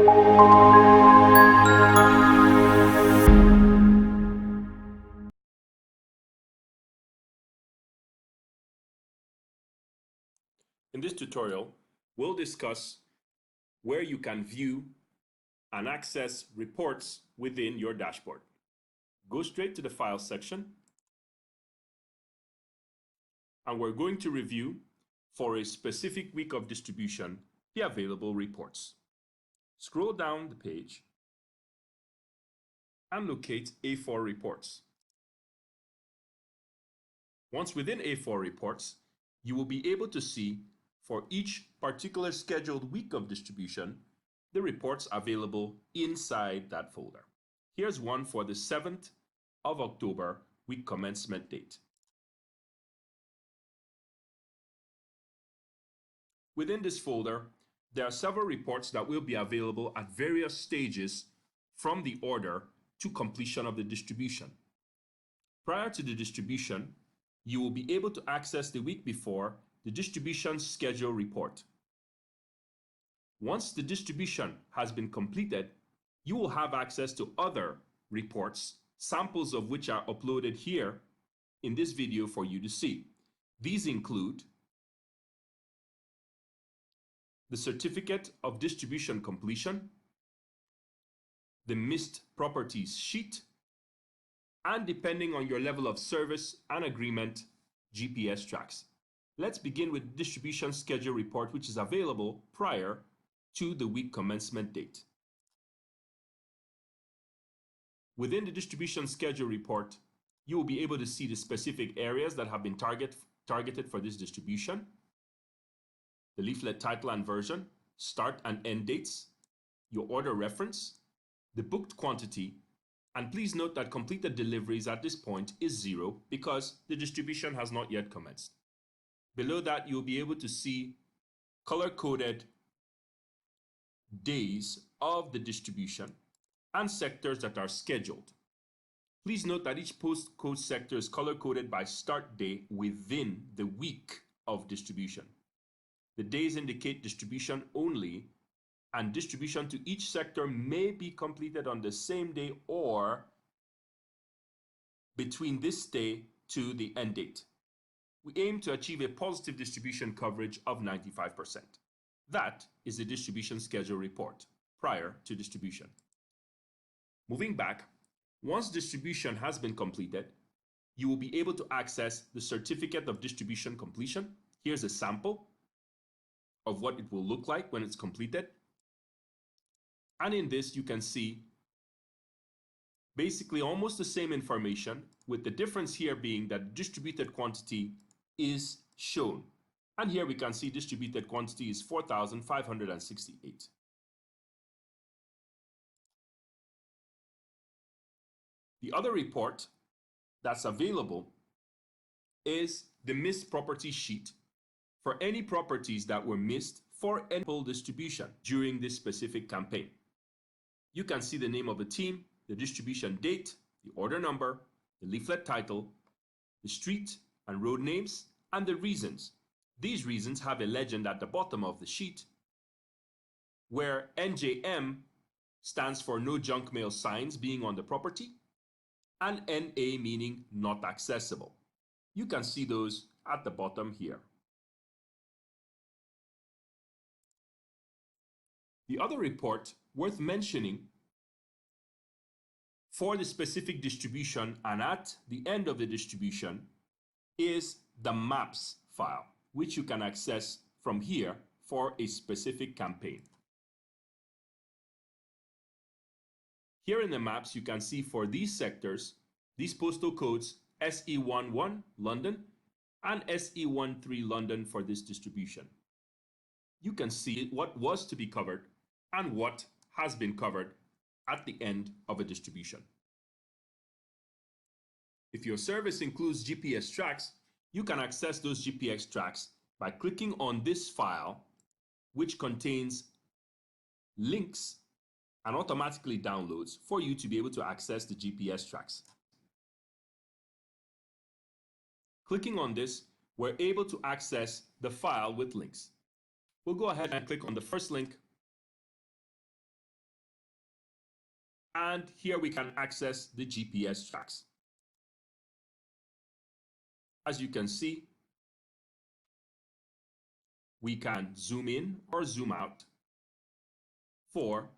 In this tutorial, we'll discuss where you can view and access reports within your dashboard. Go straight to the File section, and we're going to review, for a specific week of distribution, the available reports. Scroll down the page and locate A4 reports. Once within A4 reports, you will be able to see, for each particular scheduled week of distribution, the reports available inside that folder. Here's one for the 7th of October, week commencement date. Within this folder, there are several reports that will be available at various stages from the order to completion of the distribution. Prior to the distribution, you will be able to access the week before the distribution schedule report. Once the distribution has been completed, you will have access to other reports, samples of which are uploaded here in this video for you to see. These include the certificate of distribution completion, the missed properties sheet, and depending on your level of service and agreement, GPS tracks. Let's begin with the distribution schedule report, which is available prior to the week commencement date. Within the distribution schedule report, you will be able to see the specific areas that have been targeted for this distribution, the leaflet title and version, start and end dates, your order reference, the booked quantity, and please note that completed deliveries at this point is 0 because the distribution has not yet commenced. Below that, you'll be able to see color-coded days of the distribution and sectors that are scheduled. Please note that each postcode sector is color-coded by start day within the week of distribution. The days indicate distribution only, and distribution to each sector may be completed on the same day or between this day to the end date. We aim to achieve a positive distribution coverage of 95%. That is the distribution schedule report prior to distribution. Moving back, once distribution has been completed, you will be able to access the certificate of distribution completion. Here's a sample of what it will look like when it's completed. And in this, you can see basically almost the same information, with the difference here being that distributed quantity is shown. And here we can see distributed quantity is 4,568. The other report that's available is the missed property sheet for any properties that were missed for any full distribution during this specific campaign. You can see the name of the team, the distribution date, the order number, the leaflet title, the street and road names, and the reasons. These reasons have a legend at the bottom of the sheet where NJM stands for no junk mail signs being on the property, and NA meaning not accessible. You can see those at the bottom here. The other report worth mentioning for the specific distribution and at the end of the distribution is the maps file, which you can access from here for a specific campaign. Here in the maps, you can see for these sectors, these postal codes SE11 London and SE13 London for this distribution. You can see what was to be covered and what has been covered at the end of a distribution. If your service includes GPS tracks, you can access those GPS tracks by clicking on this file, which contains links and automatically downloads for you to be able to access the GPS tracks. Clicking on this, we're able to access the file with links. We'll go ahead and click on the first link And here we can access the GPS tracks. As you can see, we can zoom in or zoom out for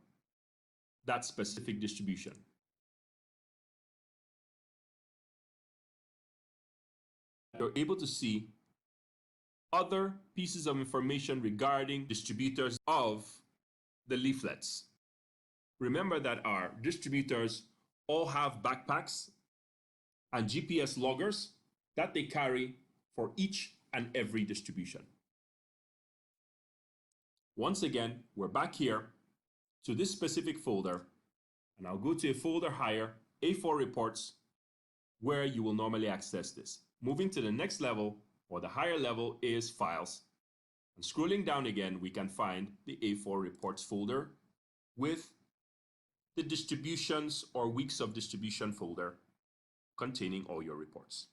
that specific distribution. You're able to see other pieces of information regarding distributors of the leaflets. Remember that our distributors all have backpacks and GPS loggers that they carry for each and every distribution. Once again, we're back here to this specific folder, and I'll go to a folder higher, A4 reports, where you will normally access this. Moving to the next level, or the higher level, is files. And scrolling down again, we can find the A4 reports folder with the distributions or weeks of distribution folder containing all your reports.